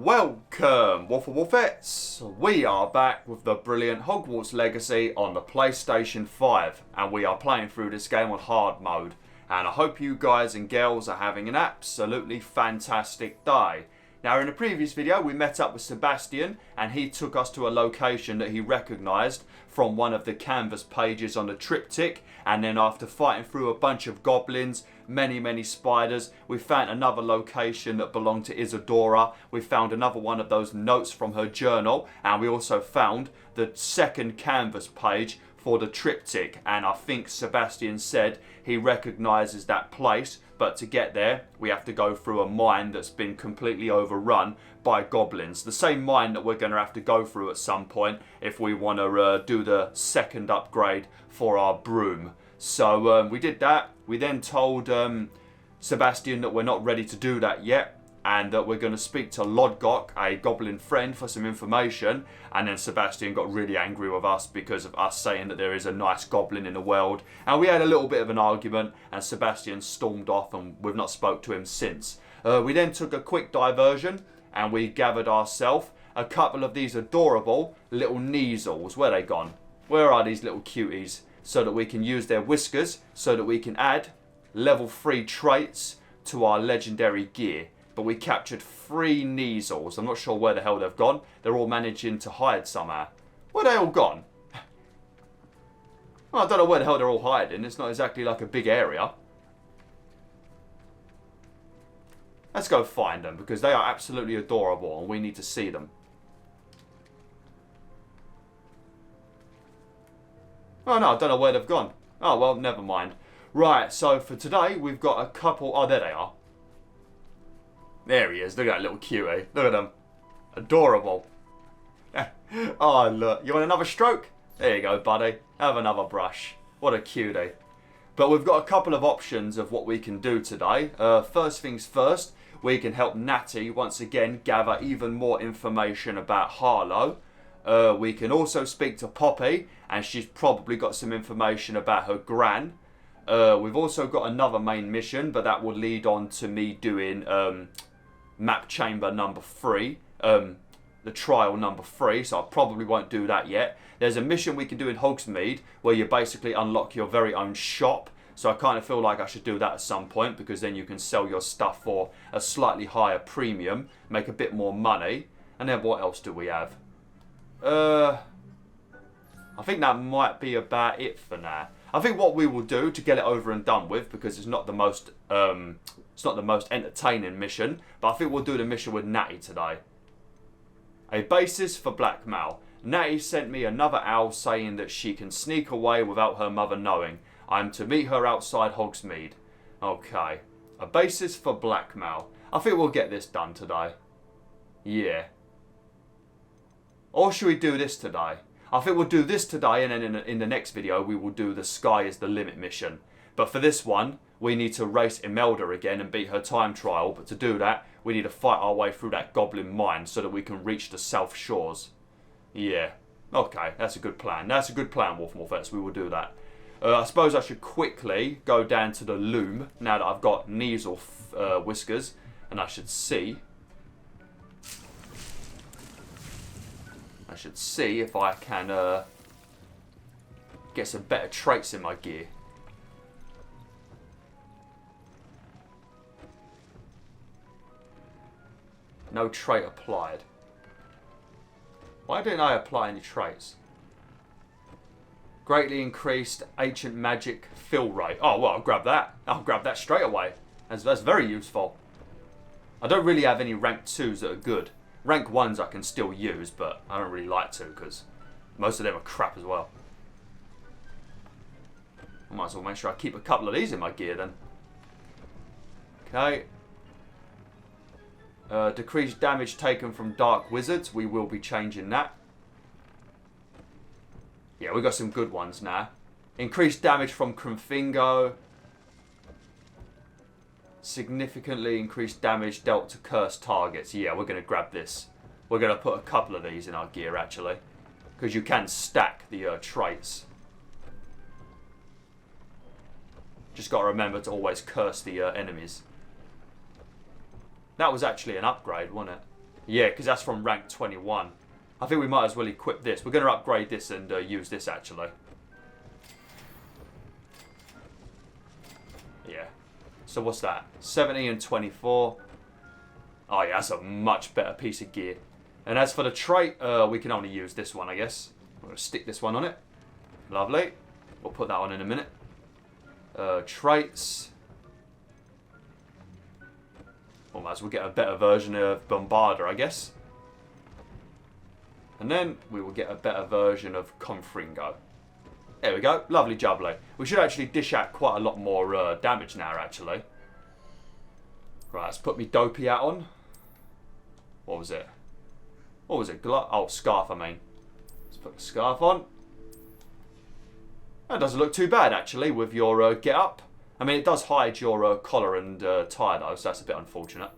Welcome, WolfTheWolfettes! We are back with the brilliant Hogwarts Legacy on the PlayStation 5, and we are playing through this game on hard mode. And I hope you guys and girls are having an absolutely fantastic day. Now, in the previous video, we met up with Sebastian, and he took us to a location that he recognised from one of the canvas pages on the triptych. And then after fighting through a bunch of goblins, many spiders, we found another location that belonged to Isadora. We found another one of those notes from her journal, and we also found the second canvas page for the triptych. And I think Sebastian said he recognises that place, but to get there we have to go through a mine that's been completely overrun by goblins. The same mine that we're going to have to go through at some point if we want to do the second upgrade for our broom. So we did that. We then told Sebastian that we're not ready to do that yet, and that we're going to speak to Lodgok, a goblin friend, for some information. And then Sebastian got really angry with us because of us saying that there is a nice goblin in the world. And we had a little bit of an argument, and Sebastian stormed off, and we've not spoke to him since. We then took a quick diversion, and we gathered ourselves a couple of these adorable little Kneazles. Where are they gone? Where are these little cuties? So that we can use their whiskers, so that we can add level 3 traits to our legendary gear. But we captured 3 Kneazles. I'm not sure where the hell they've gone. They're all managing to hide somehow. Where are they all gone? Well, I don't know where the hell they're all hiding. It's not exactly like a big area. Let's go find them, because they are absolutely adorable and we need to see them. Oh no, I don't know where they've gone. Oh well, never mind. Right, so for today we've got a couple... Oh, there they are. There he is. Look at that little cutie. Look at them. Adorable. Oh, look. You want another stroke? There you go, buddy. Have another brush. What a cutie. But we've got a couple of options of what we can do today. First things first, we can help Natty once again gather even more information about Harlow. We can also speak to Poppy, and she's probably got some information about her gran. We've also got another main mission, but that will lead on to me doing map chamber number 3, the trial number 3, so I probably won't do that yet. There's a mission we can do in Hogsmeade where you basically unlock your very own shop, so I kind of feel like I should do that at some point, because then you can sell your stuff for a slightly higher premium, make a bit more money. And then what else do we have? I think that might be about it for now. I think what we will do to get it over and done with, because it's not the most entertaining mission, but I think we'll do the mission with Natty today. A basis for blackmail. Natty sent me another owl saying that she can sneak away without her mother knowing. I am to meet her outside Hogsmeade. Okay. A basis for blackmail. I think we'll get this done today. Yeah. Or should we do this today? I think we'll do this today, and then in the next video we will do the Sky is the Limit mission. But for this one, we need to race Imelda again and beat her time trial. But to do that, we need to fight our way through that goblin mine so that we can reach the South Shores. Yeah. Okay, that's a good plan. That's a good plan, WolfTheWolfettes. We will do that. I suppose I should quickly go down to the loom now that I've got Kneazle whiskers, and I should see if I can get some better traits in my gear. No trait applied. Why didn't I apply any traits? Greatly increased ancient magic fill rate. Oh, well, I'll grab that. I'll grab that straight away. That's very useful. I don't really have any rank 2s that are good. Rank 1s I can still use, but I don't really like to, because most of them are crap as well. I might as well make sure I keep a couple of these in my gear then. Okay. Decreased damage taken from dark wizards. We will be changing that. Yeah, we got some good ones now. Increased damage from Crimfingo. Significantly increased damage dealt to cursed targets. Yeah, we're going to grab this. We're going to put a couple of these in our gear, actually. Because you can stack the traits. Just got to remember to always curse the enemies. That was actually an upgrade, wasn't it? Yeah, because that's from rank 21. I think we might as well equip this. We're going to upgrade this and use this, actually. Yeah. So what's that? 70 and 24. Oh, yeah, that's a much better piece of gear. And as for the trait, we can only use this one, I guess. We're going to stick this one on it. Lovely. We'll put that on in a minute. Traits. Well, might as well get a better version of Bombarder, I guess. And then we will get a better version of Confringo. There we go. Lovely jubbly. We should actually dish out quite a lot more damage now, actually. Right, let's put me dopey hat on. What was it? What was it? Oh, scarf, I mean. Let's put the scarf on. That doesn't look too bad, actually, with your get-up. I mean, it does hide your collar and tie, though, so that's a bit unfortunate.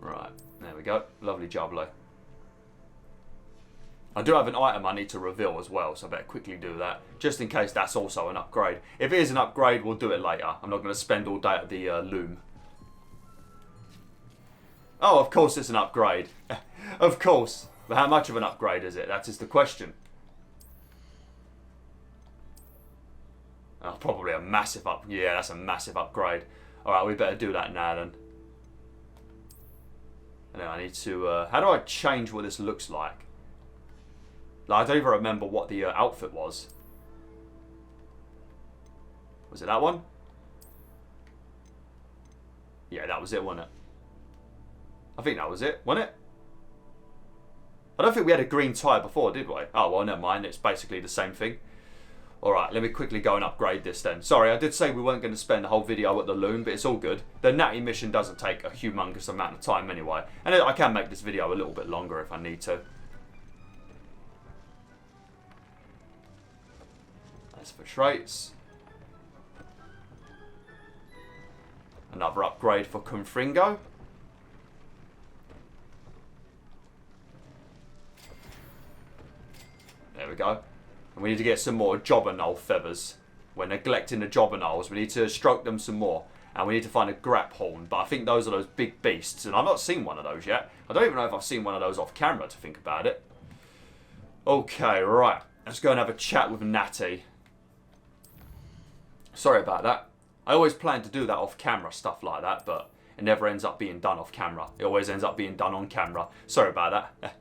Right, there we go. Lovely jubbly. I do have an item I need to reveal as well, so I better quickly do that, just in case that's also an upgrade. If it is an upgrade, we'll do it later. I'm not going to spend all day at the loom. Oh, of course it's an upgrade. Of course. But how much of an upgrade is it? That is the question. Oh, probably a massive up. Yeah, that's a massive upgrade. Alright, we better do that now then. And then I need to... how do I change what this looks like? Like, I don't even remember what the outfit was. Was it that one? Yeah, that was it, wasn't it? I think that was it, wasn't it? I don't think we had a green tie before, did we? Oh, well, never mind. It's basically the same thing. Alright, let me quickly go and upgrade this then. Sorry, I did say we weren't going to spend the whole video at the loom, but it's all good. The Natty mission doesn't take a humongous amount of time anyway. And I can make this video a little bit longer if I need to. As for traits. Another upgrade for Confringo. There we go. And we need to get some more Jobberknoll feathers. We're neglecting the Jobberknolls. We need to stroke them some more. And we need to find a Grap Horn. But I think those are those big beasts. And I've not seen one of those yet. I don't even know if I've seen one of those off camera to think about it. Okay, right. Let's go and have a chat with Natty. Sorry about that. I always plan to do that off camera, stuff like that. But it never ends up being done off camera. It always ends up being done on camera. Sorry about that.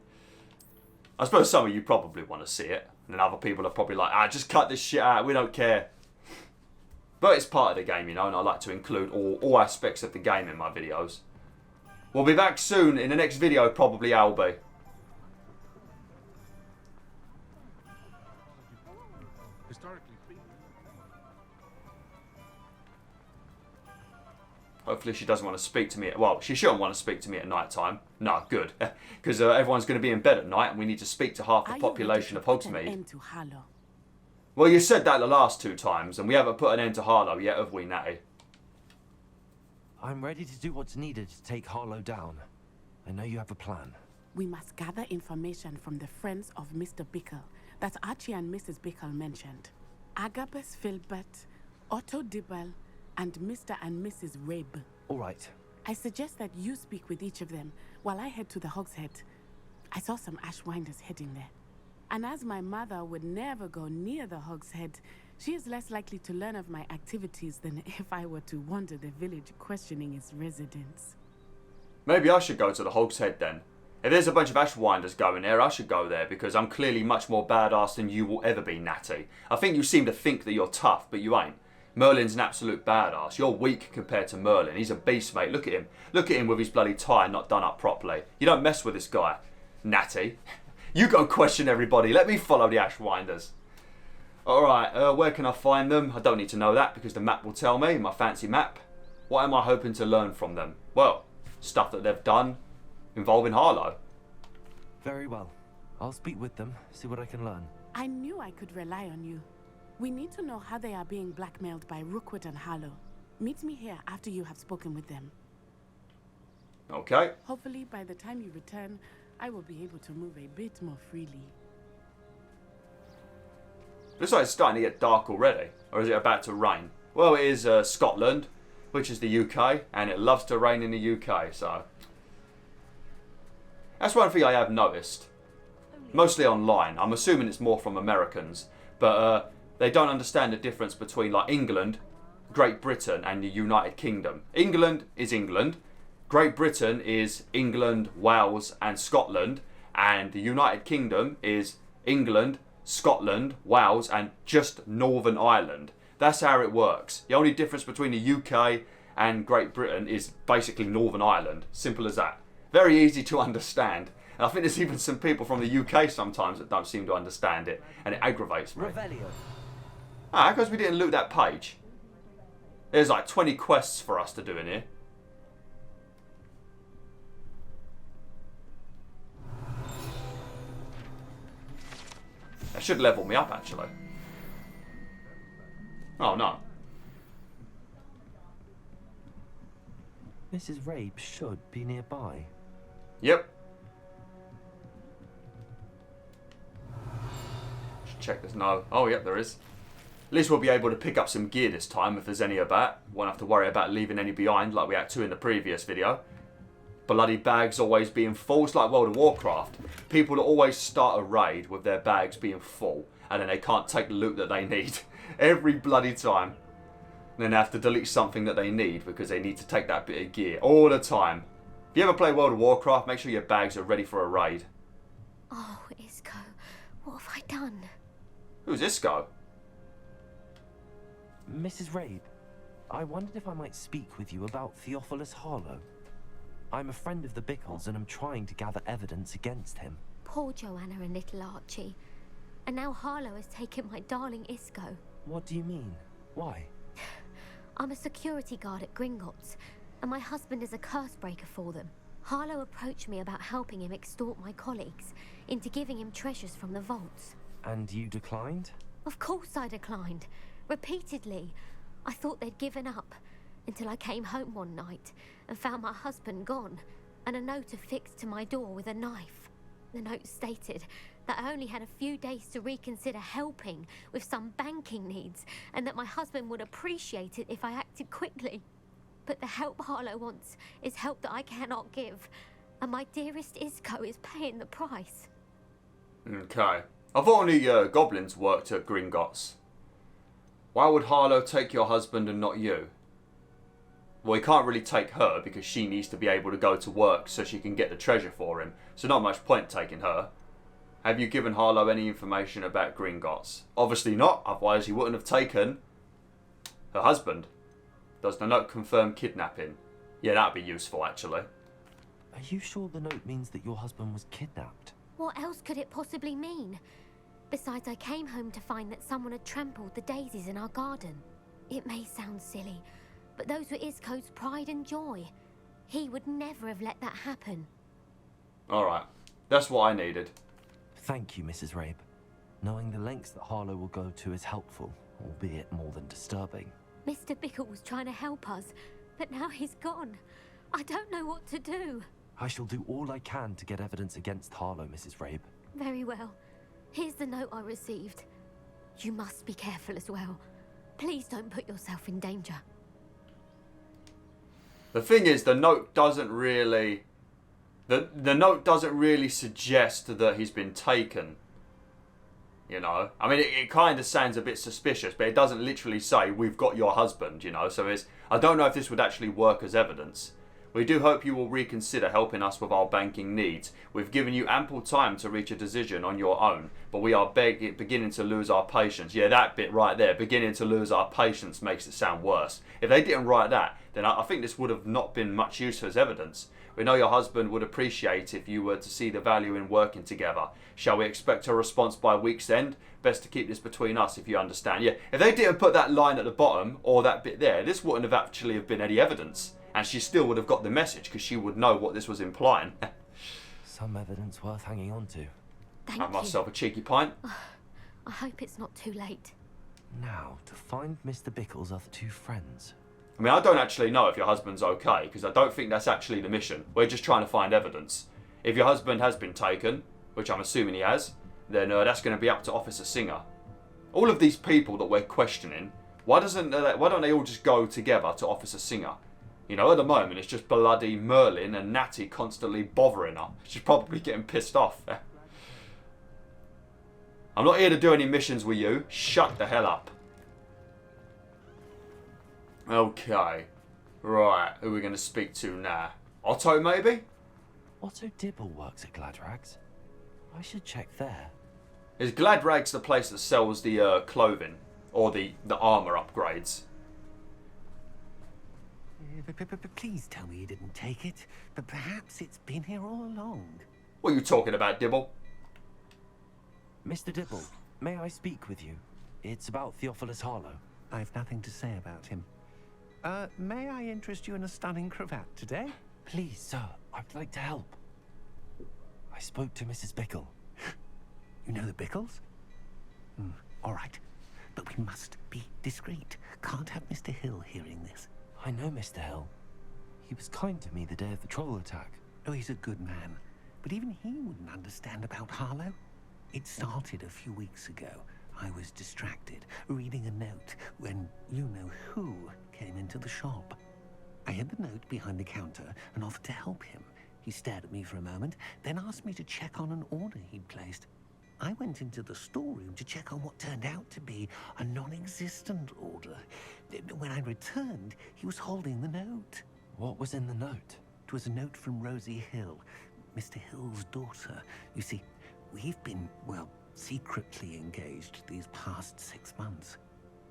I suppose some of you probably want to see it. And then other people are probably like, just cut this shit out. We don't care. But it's part of the game, you know. And I like to include all aspects of the game in my videos. We'll be back soon. In the next video, probably I'll be. Hopefully she doesn't want to speak to me. Well, she shouldn't want to speak to me at night time. No, good. Because everyone's going to be in bed at night and we need to speak to half the population of Hogsmeade. Well, you said that the last 2 times and we haven't put an end to Harlow yet, have we, Natty? I'm ready to do what's needed to take Harlow down. I know you have a plan. We must gather information from the friends of Mr. Bickle that Archie and Mrs. Bickle mentioned. Agabus Filbert, Otto Dibble, and Mr. and Mrs. Rabe. All right. I suggest that you speak with each of them while I head to the Hogshead. I saw some Ashwinders heading there. And as my mother would never go near the Hogshead, she is less likely to learn of my activities than if I were to wander the village questioning its residents. Maybe I should go to the Hogshead then. If there's a bunch of Ashwinders going there, I should go there because I'm clearly much more badass than you will ever be, Natty. I think you seem to think that you're tough, but you ain't. Merlin's an absolute badass. You're weak compared to Merlin. He's a beast, mate. Look at him. Look at him with his bloody tie not done up properly. You don't mess with this guy, Natty. You go question everybody. Let me follow the Ashwinders. Alright, where can I find them? I don't need to know that because the map will tell me, my fancy map. What am I hoping to learn from them? Well, stuff that they've done involving Harlow. Very well. I'll speak with them, see what I can learn. I knew I could rely on you. We need to know how they are being blackmailed by Rookwood and Harlow. Meet me here after you have spoken with them. Okay. Hopefully, by the time you return, I will be able to move a bit more freely. Looks like it's starting to get dark already. Or is it about to rain? Well, it is Scotland, which is the UK, and it loves to rain in the UK, so... That's one thing I have noticed. Mostly online. I'm assuming it's more from Americans. But they don't understand the difference between like England, Great Britain and the United Kingdom. England is England. Great Britain is England, Wales and Scotland. And the United Kingdom is England, Scotland, Wales and just Northern Ireland. That's how it works. The only difference between the UK and Great Britain is basically Northern Ireland. Simple as that. Very easy to understand. And I think there's even some people from the UK sometimes that don't seem to understand it. And it aggravates me. Revelio. Ah, because we didn't loot that page. There's like 20 quests for us to do in here. That should level me up, actually. Oh, no. Mrs. Rabe should be nearby. Yep. Just check there's no... Oh, yep, there is. At least we'll be able to pick up some gear this time if there's any about. Won't have to worry about leaving any behind like we had to in the previous video. Bloody bags always being full. It's like World of Warcraft. People always start a raid with their bags being full and then they can't take the loot that they need. Every bloody time. And then they have to delete something that they need because they need to take that bit of gear all the time. If you ever play World of Warcraft, make sure your bags are ready for a raid. Oh, Isco, what have I done? Who's Isco? Mrs. Rabe, I wondered if I might speak with you about Theophilus Harlow. I'm a friend of the Bickles and I'm trying to gather evidence against him. Poor Joanna and little Archie. And now Harlow has taken my darling Isco. What do you mean? Why? I'm a security guard at Gringotts, and my husband is a curse breaker for them. Harlow approached me about helping him extort my colleagues into giving him treasures from the vaults. And you declined? Of course I declined. Repeatedly. I thought they'd given up, until I came home one night and found my husband gone, and a note affixed to my door with a knife. The note stated that I only had a few days to reconsider helping with some banking needs, and that my husband would appreciate it if I acted quickly. But the help Harlow wants is help that I cannot give, and my dearest Isco is paying the price. Okay. I thought only goblins worked at Gringotts. Why would Harlow take your husband and not you? Well, he can't really take her because she needs to be able to go to work so she can get the treasure for him. So not much point taking her. Have you given Harlow any information about Gringotts? Obviously not, otherwise he wouldn't have taken her husband. Does the note confirm kidnapping? Yeah, that'd be useful actually. Are you sure the note means that your husband was kidnapped? What else could it possibly mean? Besides, I came home to find that someone had trampled the daisies in our garden. It may sound silly, but those were Isco's pride and joy. He would never have let that happen. Alright, that's what I needed. Thank you, Mrs. Rabe. Knowing the lengths that Harlow will go to is helpful, albeit more than disturbing. Mr. Bickle was trying to help us, but now he's gone. I don't know what to do. I shall do all I can to get evidence against Harlow, Mrs. Rabe. Very well. Here's the note I received. You must be careful as well. Please don't put yourself in danger. The thing is, the note doesn't really... The note doesn't really suggest that he's been taken. You know? I mean, it kind of sounds a bit suspicious, but it doesn't literally say, we've got your husband, you know? So it's... I don't know if this would actually work as evidence. We do hope you will reconsider helping us with our banking needs. We've given you ample time to reach a decision on your own, but we are beginning to lose our patience. Yeah, that bit right there, beginning to lose our patience, makes it sound worse. If they didn't write that, then I think this would have not been much use as evidence. We know your husband would appreciate if you were to see the value in working together. Shall we expect a response by week's end? Best to keep this between us, if you understand. Yeah, if they didn't put that line at the bottom, or that bit there, this wouldn't have actually have been any evidence. And she still would have got the message because she would know what this was implying. Some evidence worth hanging on to. Thank Have you. myself a cheeky pint. I hope it's not too late. Now, to find Mr. Bickle's other two friends. I mean, I don't actually know if your husband's okay because I don't think that's actually the mission. We're just trying to find evidence. If your husband has been taken, which I'm assuming he has, then that's going to be up to Officer Singer. All of these people that we're questioning, why don't they all just go together to Officer Singer? You know, at the moment it's just bloody Merlin and Natty constantly bothering her. She's probably getting pissed off. I'm not here to do any missions with you. Shut the hell up. Okay. Right, who are we going to speak to now? Otto, maybe? Otto Dibble works at Gladrags. I should check there. Is Gladrags the place that sells the clothing? Or the armour upgrades? Please tell me you didn't take it, but perhaps it's been here all along. What are you talking about, Dibble? Mr. Dibble, may I speak with you? It's about Theophilus Harlow. I've nothing to say about him. May I interest you in a stunning cravat today? Please, sir, I'd like to help. I spoke to Mrs. Bickle. You know the Bickles? All right, but we must be discreet. Can't have Mr. Hill hearing this. I know Mr. Hill. He was kind to me the day of the troll attack. Oh, he's a good man, but even he wouldn't understand about Harlow. It started a few weeks ago. I was distracted, reading a note, when you-know-who came into the shop. I hid the note behind the counter and offered to help him. He stared at me for a moment, then asked me to check on an order he'd placed. I went into the storeroom to check on what turned out to be a non-existent order. When I returned, he was holding the note. What was in the note? It was a note from Rosie Hill, Mr. Hill's daughter. You see, we've been, well, secretly engaged these past 6 months.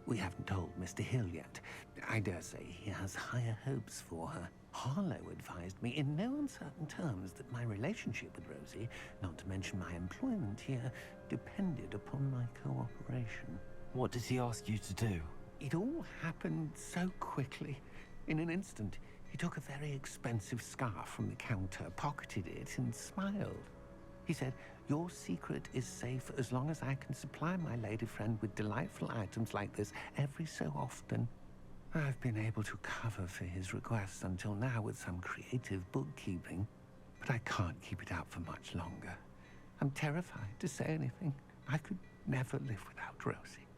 We haven't told Mr. Hill yet. I dare say he has higher hopes for her. Harlow advised me in no uncertain terms that my relationship with Rosie, not to mention my employment here, depended upon my cooperation. What did he ask you to do? It all happened so quickly. In an instant, he took a very expensive scarf from the counter, pocketed it, and smiled. He said, "Your secret is safe as long as I can supply my lady friend with delightful items like this every so often." I've been able to cover for his requests until now with some creative bookkeeping, but I can't keep it out for much longer. I'm terrified to say anything. I could never live without Rosie.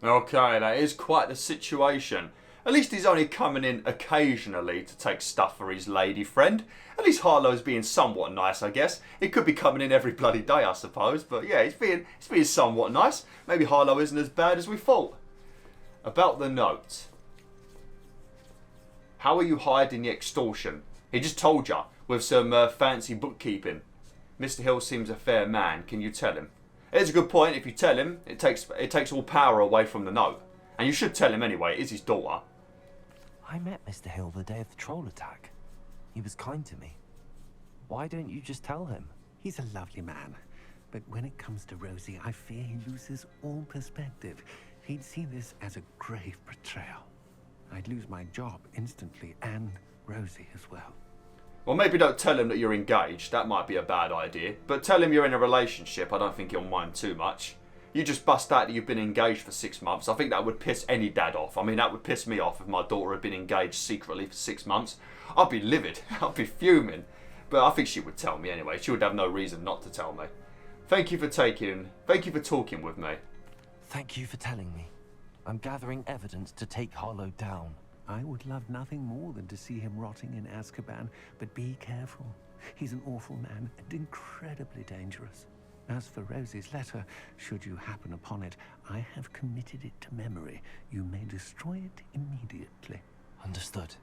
Okay, that is quite the situation. At least he's only coming in occasionally to take stuff for his lady friend. At least Harlow's being somewhat nice, I guess. He could be coming in every bloody day, I suppose. But yeah, he's being somewhat nice. Maybe Harlow isn't as bad as we thought. About the note. How are you hiding the extortion? He just told you, with some fancy bookkeeping. Mr. Hill seems a fair man. Can you tell him? It's a good point. If you tell him, it takes all power away from the note. And you should tell him anyway. It is his daughter. I met Mr. Hill the day of the troll attack. He was kind to me. Why don't you just tell him? He's a lovely man, but when it comes to Rosie, I fear he loses all perspective. He'd see this as a grave betrayal. I'd lose my job instantly, and Rosie as well. Well, maybe don't tell him that you're engaged. That might be a bad idea. But tell him you're in a relationship. I don't think he'll mind too much. You just bust out that you've been engaged for 6 months. I think that would piss any dad off. I mean, that would piss me off if my daughter had been engaged secretly for 6 months. I'd be livid. I'd be fuming. But I think she would tell me anyway. She would have no reason not to tell me. Thank you for talking with me. Thank you for telling me. I'm gathering evidence to take Harlow down. I would love nothing more than to see him rotting in Azkaban, but be careful. He's an awful man and incredibly dangerous. As for Rosie's letter, should you happen upon it, I have committed it to memory. You may destroy it immediately. Understood.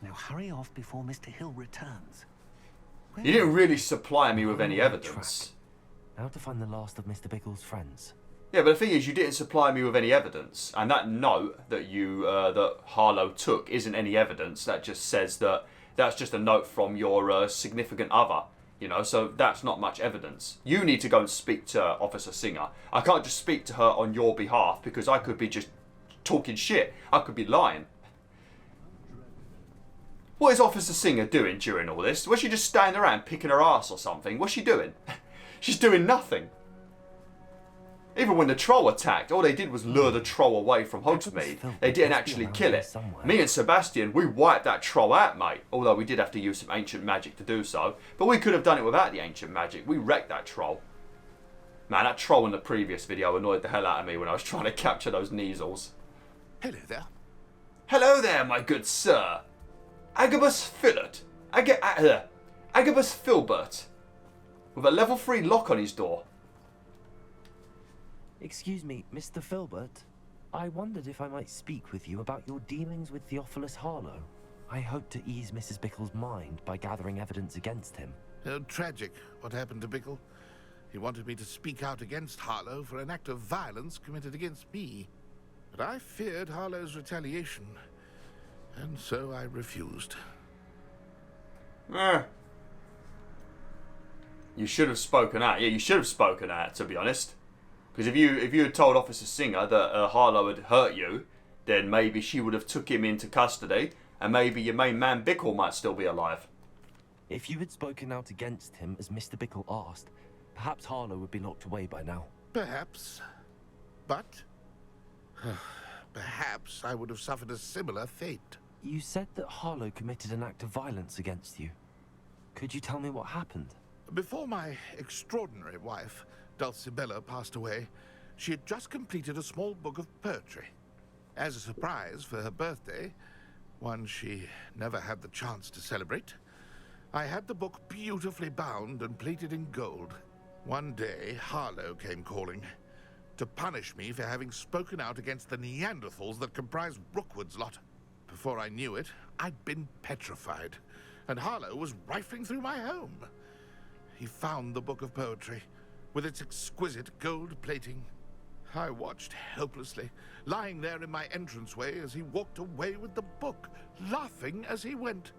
Now hurry off before Mr. Hill returns. You didn't really supply me with any evidence. How to find the last of Mr. Bickle's friends. Yeah, but the thing is, you didn't supply me with any evidence, and that note that that Harlow took isn't any evidence. That just says that that's just a note from your significant other. You know, so that's not much evidence. You need to go and speak to Officer Singer. I can't just speak to her on your behalf because I could be just talking shit. I could be lying. What is Officer Singer doing during all this? Was she just standing around picking her ass or something? What's she doing? She's doing nothing. Even when the troll attacked, all they did was lure the troll away from Hogsmeade. They didn't actually kill it. Me and Sebastian, we wiped that troll out, mate. Although we did have to use some ancient magic to do so. But we could have done it without the ancient magic. We wrecked that troll. Man, that troll in the previous video annoyed the hell out of me when I was trying to capture those Neasels. Hello there. Hello there, my good sir. Agabus Filbert. Agabus Filbert. With a level 3 lock on his door. Excuse me, Mr. Filbert. I wondered if I might speak with you about your dealings with Theophilus Harlow. I hope to ease Mrs. Bickle's mind by gathering evidence against him. Tragic, what happened to Bickle. He wanted me to speak out against Harlow for an act of violence committed against me. But I feared Harlow's retaliation, and so I refused. You should have spoken out. Yeah, you should have spoken out, to be honest. Because if you had told Officer Singer that Harlow had hurt you, then maybe she would have took him into custody, and maybe your main man Bickle might still be alive. If you had spoken out against him as Mr. Bickle asked, perhaps Harlow would be locked away by now. Perhaps. But perhaps I would have suffered a similar fate. You said that Harlow committed an act of violence against you. Could you tell me what happened? Before my extraordinary wife, Dulcibella, passed away, she had just completed a small book of poetry. As a surprise for her birthday, one she never had the chance to celebrate, I had the book beautifully bound and plated in gold. One day, Harlow came calling to punish me for having spoken out against the Neanderthals that comprise Rookwood's lot. Before I knew it, I'd been petrified, and Harlow was rifling through my home. He found the book of poetry, with its exquisite gold plating. I watched helplessly, lying there in my entranceway as he walked away with the book, laughing as he went.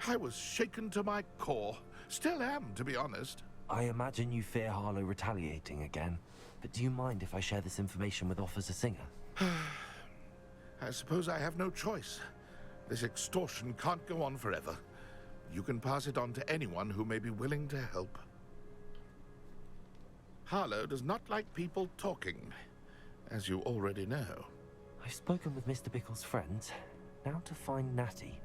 I was shaken to my core. Still am, to be honest. I imagine you fear Harlow retaliating again, but do you mind if I share this information with Officer Singer? I suppose I have no choice. This extortion can't go on forever. You can pass it on to anyone who may be willing to help. Harlow does not like people talking, as you already know. I've spoken with Mr. Bickle's friends. Now to find Natty.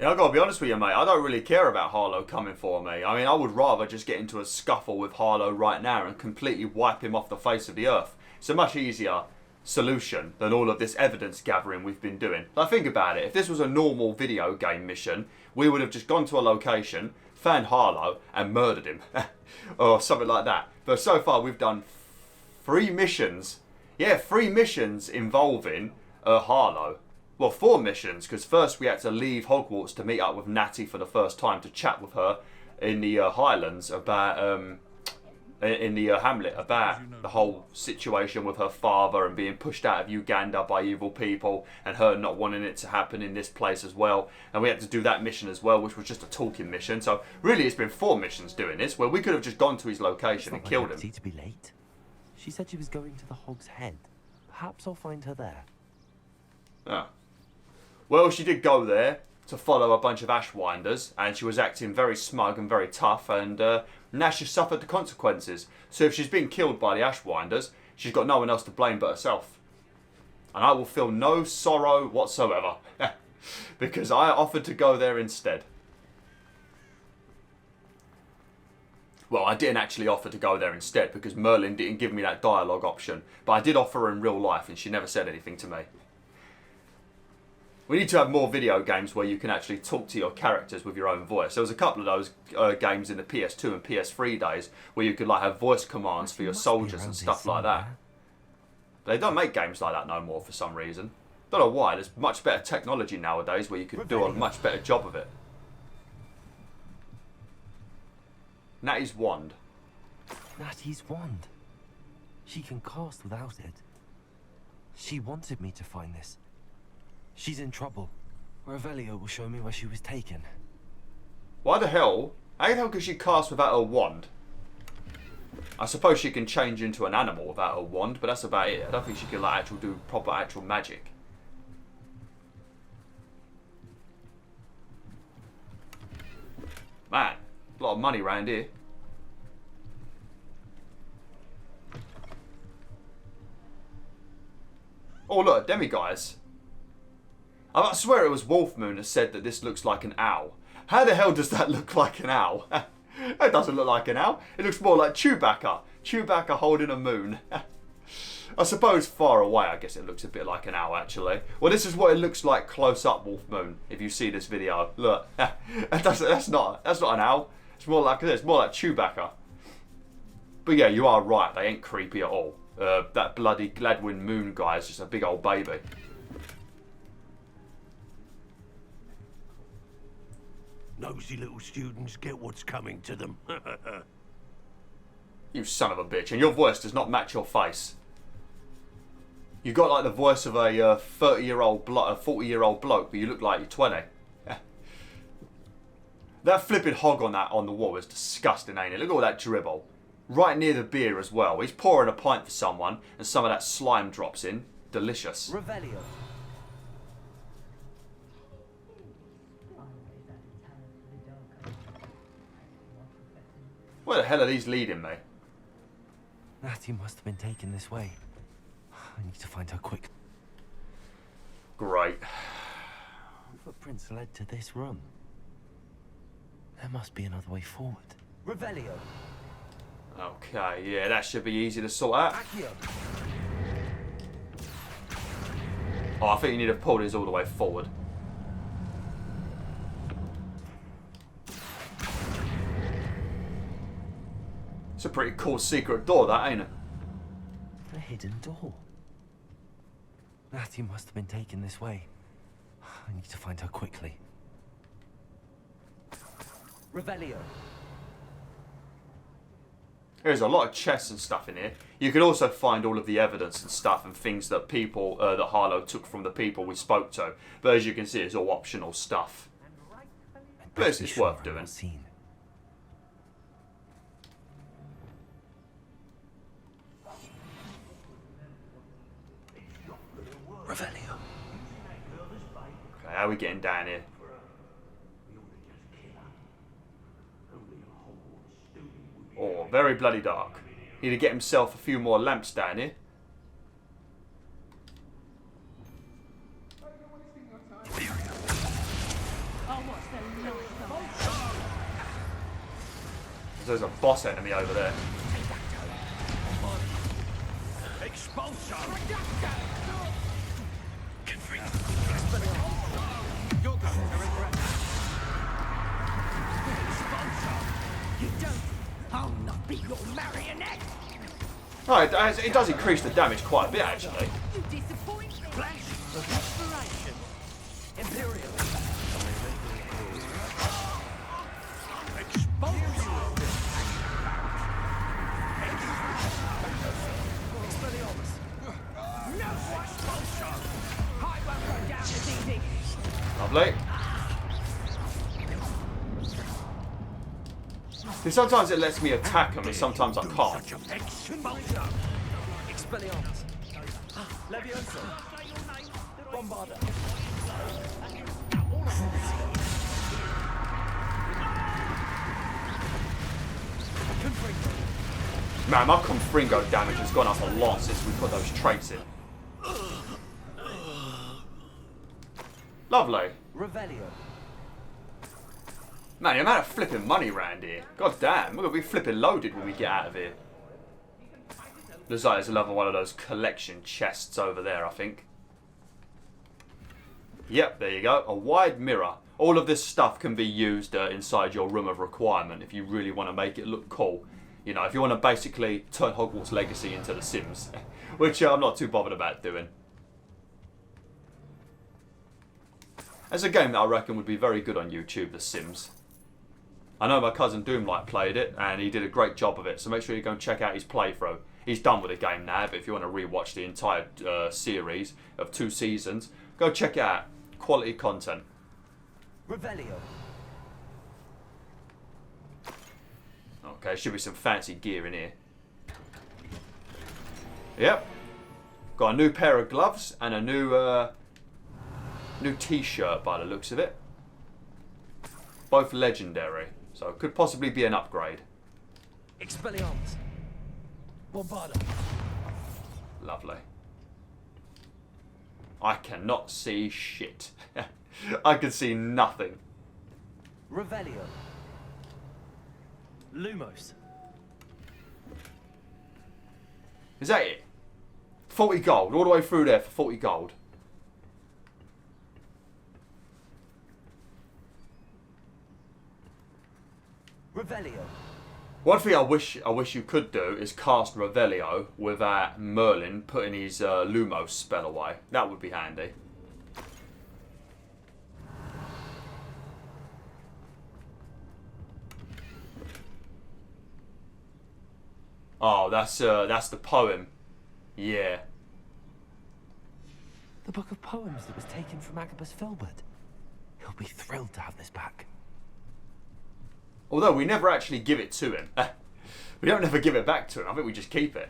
Yeah, I've got to be honest with you, mate. I don't really care about Harlow coming for me. I mean, I would rather just get into a scuffle with Harlow right now and completely wipe him off the face of the earth. It's a much easier solution than all of this evidence gathering we've been doing. Like, think about it. If this was a normal video game mission, we would have just gone to a location, found Harlow, and murdered him. Or something like that. But so far, we've done 3 missions. Yeah, 3 missions involving Harlow. Well, 4 missions, because first we had to leave Hogwarts to meet up with Natty for the first time to chat with her in the Highlands about, in the hamlet, about the whole situation with her father and being pushed out of Uganda by evil people and her not wanting it to happen in this place as well. And we had to do that mission as well, which was just a talking mission. So really, it's been 4 missions doing this, where we could have just gone to his location and killed him. To be late. She said she was going to the Hogsheade. Perhaps I'll find her there. Ah. Well, she did go there to follow a bunch of Ashwinders, and she was acting very smug and very tough, and now she's suffered the consequences. So if she's been killed by the Ashwinders, she's got no one else to blame but herself. And I will feel no sorrow whatsoever, because I offered to go there instead. Well, I didn't actually offer to go there instead, because Merlin didn't give me that dialogue option, but I did offer her in real life, and she never said anything to me. We need to have more video games where you can actually talk to your characters with your own voice. There was a couple of those games in the PS2 and PS3 days where you could like have voice commands for your soldiers and stuff like that. But they don't make games like that no more for some reason. Don't know why. There's much better technology nowadays where you could do a much better job of it. Natty's wand. Natty's wand. She can cast without it. She wanted me to find this. She's in trouble. Revelio will show me where she was taken. Why the hell? How the hell can she cast without her wand? I suppose she can change into an animal without her wand, but that's about it. I don't think she can like do proper actual magic. Man, a lot of money around here. Oh look, demiguise. I swear it was Wolfmoon that said that this looks like an owl. How the hell does that look like an owl? It doesn't look like an owl. It looks more like Chewbacca. Chewbacca holding a moon. I suppose far away, I guess it looks a bit like an owl, actually. Well, this is what it looks like close up, Wolf Moon. If you see this video, look, that's not an owl. It's more like this, more like Chewbacca. But yeah, you are right. They ain't creepy at all. That bloody Gladwin Moon guy is just a big old baby. Nosy little students get what's coming to them. You son of a bitch, and your voice does not match your face. You got like the voice of a 30-year-old bloke, a 40-year-old bloke, but you look like you're 20. That flipping hog on the wall is disgusting, ain't it? Look at all that dribble. Right near the beer as well. He's pouring a pint for someone, and some of that slime drops in. Delicious. Revelio. Where the hell are these leading me? Natty must have been taken this way. I need to find her quick. Great. Footprints led to this room. There must be another way forward. Revelio. Okay, yeah, that should be easy to sort out. Accio. Oh, I think you need to pull these all the way forward. It's a pretty cool secret door, that, ain't it? A hidden door. Natty must have been taken this way. I need to find her quickly. Revelio. There's a lot of chests and stuff in here. You can also find all of the evidence and stuff and things that people, that Harlow took from the people we spoke to. But as you can see, it's all optional stuff. But it's worth doing. Revelio. Okay, how are we getting down here? Oh, very bloody dark. Need to get himself a few more lamps down here. There's a boss enemy over there. I'll not be your marionette! Oh, it does increase the damage quite a bit, actually. You disappoint me! Flash of inspiration! Imperial! No expulsion! I won't go down this easy! Lovely. See, sometimes it lets me attack them, and sometimes I can't. Expelliarmus. Levioso. Bombarda. Man, my Confringo damage has gone up a lot since we put those traits in. Lovely. Revelio. Man, the amount of flipping money around here. God damn, we're going to be flipping loaded when we get out of here. Looks like there's another one of those collection chests over there, I think. Yep, there you go. A wide mirror. All of this stuff can be used inside your room of requirement if you really want to make it look cool. You know, if you want to basically turn Hogwarts Legacy into The Sims. Which I'm not too bothered about doing. It's a game that I reckon would be very good on YouTube, The Sims. I know my cousin Doomlight played it, and he did a great job of it, so make sure you go and check out his playthrough. He's done with the game now, but if you want to rewatch the entire series of 2 seasons, go check it out. Quality content. Revelio. Okay, should be some fancy gear in here. Yep. Got a new pair of gloves and a new t-shirt by the looks of it. Both legendary, so it could possibly be an upgrade. Expelliarmus. Bombarda. Lovely. I cannot see shit. I can see nothing. Revelio. Lumos. Is that it? 40 gold. All the way through there for 40 gold. Revelio. One thing I wish you could do is cast Revelio without Merlin putting his Lumos spell away. That would be handy. Oh, that's the poem. Yeah. The book of poems that was taken from Agabus Filbert. He'll be thrilled to have this back. Although we never actually give it to him. We don't ever give it back to him. I think we just keep it.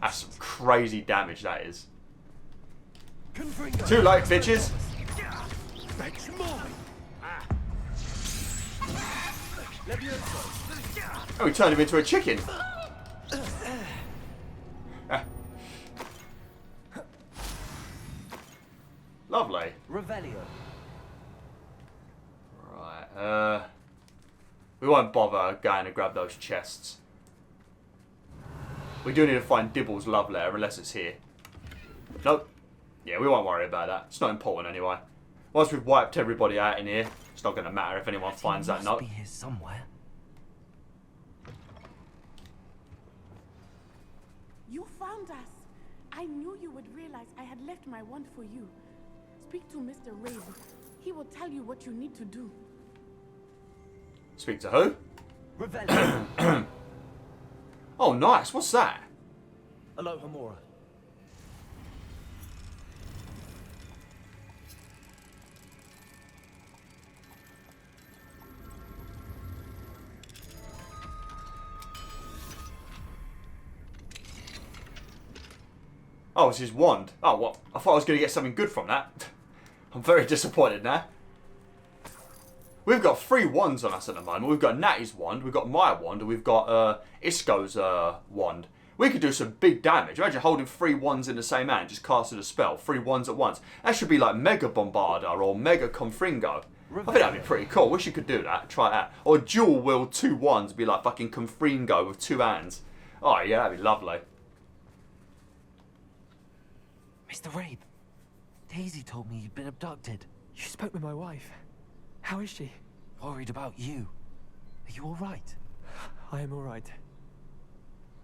That's some crazy damage, that is. Too late, bitches. Oh, we turned him into a chicken. Lovely. Revelio. Right, we won't bother going to grab those chests. We do need to find Dibble's love letter, unless it's here. Nope. Yeah, we won't worry about that. It's not important anyway. Once we've wiped everybody out in here, it's not going to matter if anyone finds that note. Be here somewhere. You found us. I knew you would realize I had left my wand for you. Speak to Mr. Rave. He will tell you what you need to do. Speak to who? Revelio. Oh, nice. What's that? Aloha Mora. Oh, it's his wand. Oh, what? I thought I was going to get something good from that. I'm very disappointed now. We've got 3 wands on us at the moment. We've got Natty's wand, we've got my wand, and we've got Isco's wand. We could do some big damage. Imagine holding 3 wands in the same hand, just casting a spell. 3 wands at once. That should be like Mega Bombarder or Mega Confringo. I think that'd be pretty cool. Wish you could do that. Try it out. Or dual wield 2 wands, be like fucking Confringo with 2 hands. Oh yeah, that'd be lovely. Mr. Rabe, Daisy told me you'd been abducted. You spoke with my wife. How is she? Worried about you. Are you all right? I am all right.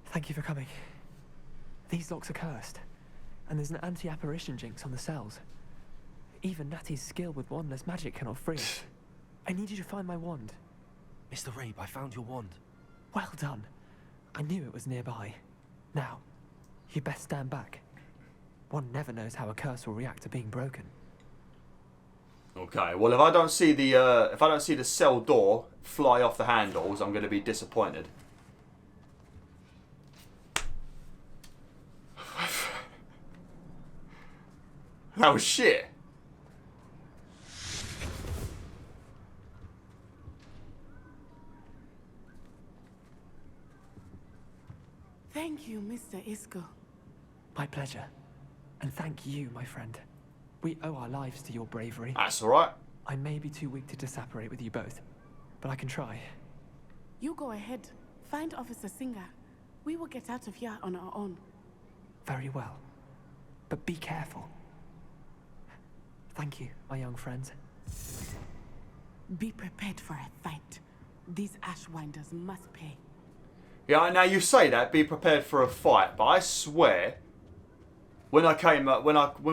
Thank you for coming. These locks are cursed, and there's an anti-apparition jinx on the cells. Even Natty's skill with wandless magic cannot free it. I need you to find my wand. Mr. Rabe, I found your wand. Well done. I knew it was nearby. Now, you best stand back. One never knows how a curse will react to being broken. Okay, well if I don't see the cell door fly off the handles, I'm going to be disappointed. That was shit. Thank you, Mr. Isco. My pleasure. And thank you, my friend. We owe our lives to your bravery. That's alright. I may be too weak to disapparate with you both, but I can try. You go ahead. Find Officer Singer. We will get out of here on our own. Very well. But be careful. Thank you, my young friends. Be prepared for a fight. These Ashwinders must pay. Yeah, now you say that, be prepared for a fight, but I swear, when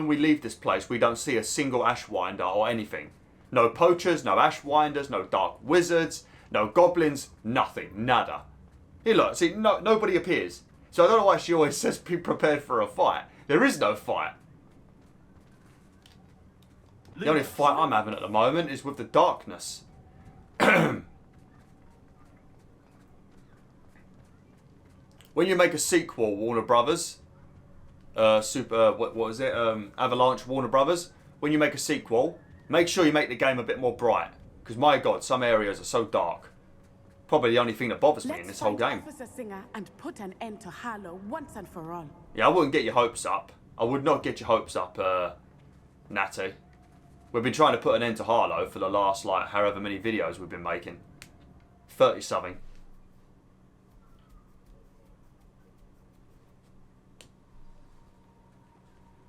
we leave this place, we don't see a single Ashwinder or anything. No poachers, no Ashwinders, no dark wizards, no goblins, nothing, nada. Here, look, see, nobody appears. So I don't know why she always says be prepared for a fight. There is no fight. The only fight I'm having at the moment is with the darkness. When you make a sequel, Warner Brothers, what was it? Avalanche Warner Brothers. When you make a sequel, make sure you make the game a bit more bright. Because my God, some areas are so dark. Probably the only thing that bothers me in this whole game. Officer Singer and put an end to Harlow once and for all. Yeah, I wouldn't get your hopes up. I would not get your hopes up, Natty. We've been trying to put an end to Harlow for the last, like, however many videos we've been making. 30 something.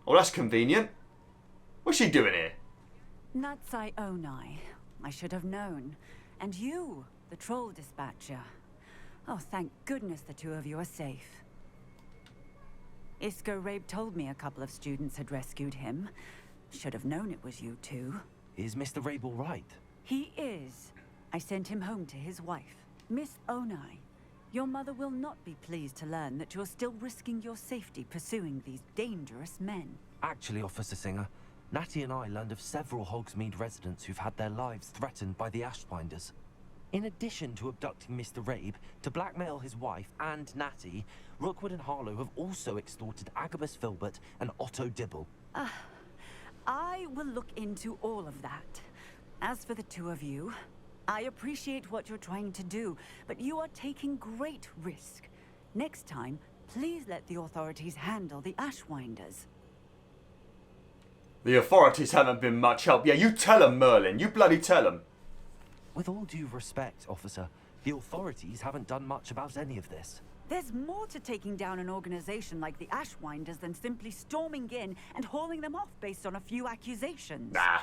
Oh, that's convenient. What's she doing here? Natsai Onai. I should have known. And you, the troll dispatcher. Oh, thank goodness the two of you are safe. Isco Rabe told me a couple of students had rescued him. Should have known it was you two. Is Mr. Rabe all right? He is. I sent him home to his wife. Miss Onai, your mother will not be pleased to learn that you're still risking your safety pursuing these dangerous men. Actually, Officer Singer, Natty and I learned of several Hogsmeade residents who've had their lives threatened by the Ashwinders. In addition to abducting Mr. Rabe to blackmail his wife and Natty, Rookwood and Harlow have also extorted Agabus Filbert and Otto Dibble. I will look into all of that. As for the two of you, I appreciate what you're trying to do, but you are taking great risk. Next time, please let the authorities handle the Ashwinders. The authorities haven't been much help. Yeah, you tell them, Merlin. You bloody tell them. With all due respect, officer, the authorities haven't done much about any of this. There's more to taking down an organization like the Ashwinders than simply storming in and hauling them off based on a few accusations. Nah.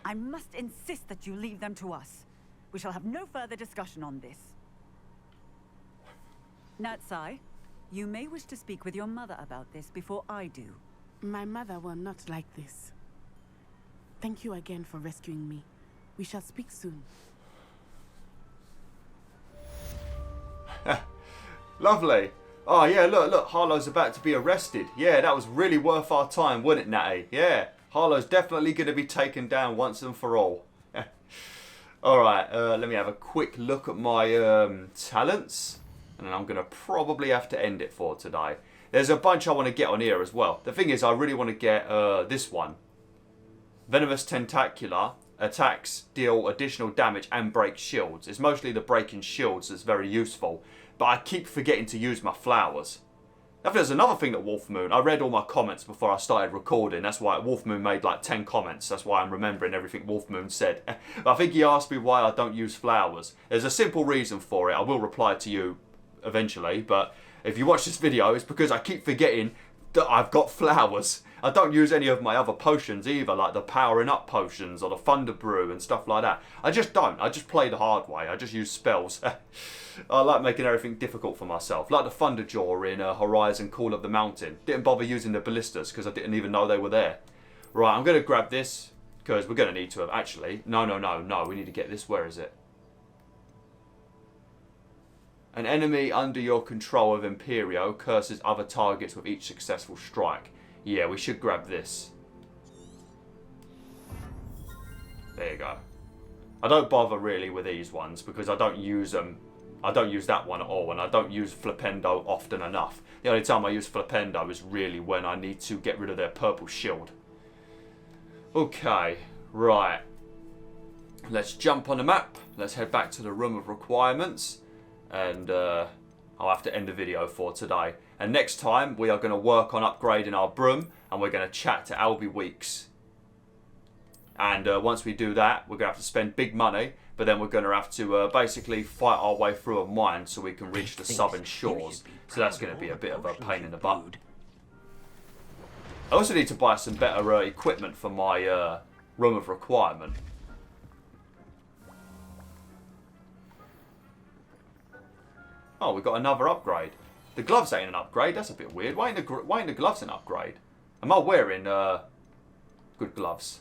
I must insist that you leave them to us. We shall have no further discussion on this. Natsai, you may wish to speak with your mother about this before I do. My mother will not like this. Thank you again for rescuing me. We shall speak soon. Lovely. Oh, yeah, look, Harlow's about to be arrested. Yeah, that was really worth our time, wasn't it, Natty? Yeah, Harlow's definitely going to be taken down once and for all. Alright, let me have a quick look at my talents. And then I'm going to probably have to end it for today. There's a bunch I want to get on here as well. The thing is, I really want to get this one. Venomous Tentacular. Attacks deal additional damage and break shields. It's mostly the breaking shields that's very useful. But I keep forgetting to use my flowers. Now, there's another thing that Wolfmoon... I read all my comments before I started recording. That's why Wolfmoon made like 10 comments. That's why I'm remembering everything Wolfmoon said. I think he asked me why I don't use flowers. There's a simple reason for it. I will reply to you eventually. But if you watch this video, it's because I keep forgetting that I've got flowers. I don't use any of my other potions either, like the powering up potions or the thunder brew and stuff like that. I just don't. I just play the hard way. I just use spells. I like making everything difficult for myself. Like the thunder jaw in Horizon Call of the Mountain. Didn't bother using the ballistas because I didn't even know they were there. Right, I'm going to grab this because we're going to need to have... Actually, no. We need to get this. Where is it? An enemy under your control of Imperio curses other targets with each successful strike. Yeah, we should grab this. There you go. I don't bother really with these ones because I don't use them. I don't use that one at all, and I don't use Flipendo often enough. The only time I use Flipendo is really when I need to get rid of their purple shield. Okay, right. Let's jump on the map. Let's head back to the room of requirements. And I'll have to end the video for today. And next time we are going to work on upgrading our broom, and we're going to chat to Albie Weeks. And once we do that, we're going to have to spend big money, but then we're going to have to basically fight our way through a mine so we can reach the southern shores. So that's going to be a bit of a pain in the butt. I also need to buy some better equipment for my room of requirement. Oh, we got another upgrade. The gloves ain't an upgrade. That's a bit weird. Why ain't the gloves an upgrade? Am I wearing good gloves?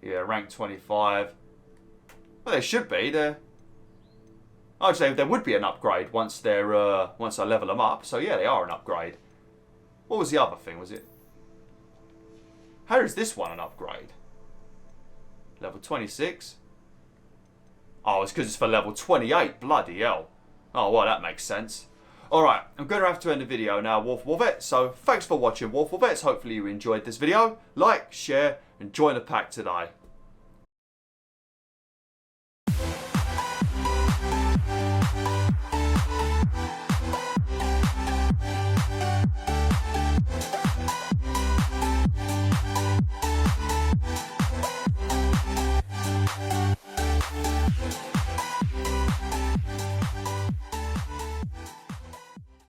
Yeah, rank 25. Well, they should be. I'd say there would be an upgrade once once I level them up. So yeah, they are an upgrade. What was the other thing? Was it? How is this one an upgrade? Level 26. Oh, it's because it's for level 28. Bloody hell. Oh, well, that makes sense. Alright, I'm going to have to end the video now, WolfTheWolf. So, thanks for watching, WolfTheWolf. Hopefully you enjoyed this video. Like, share, and join the pack today.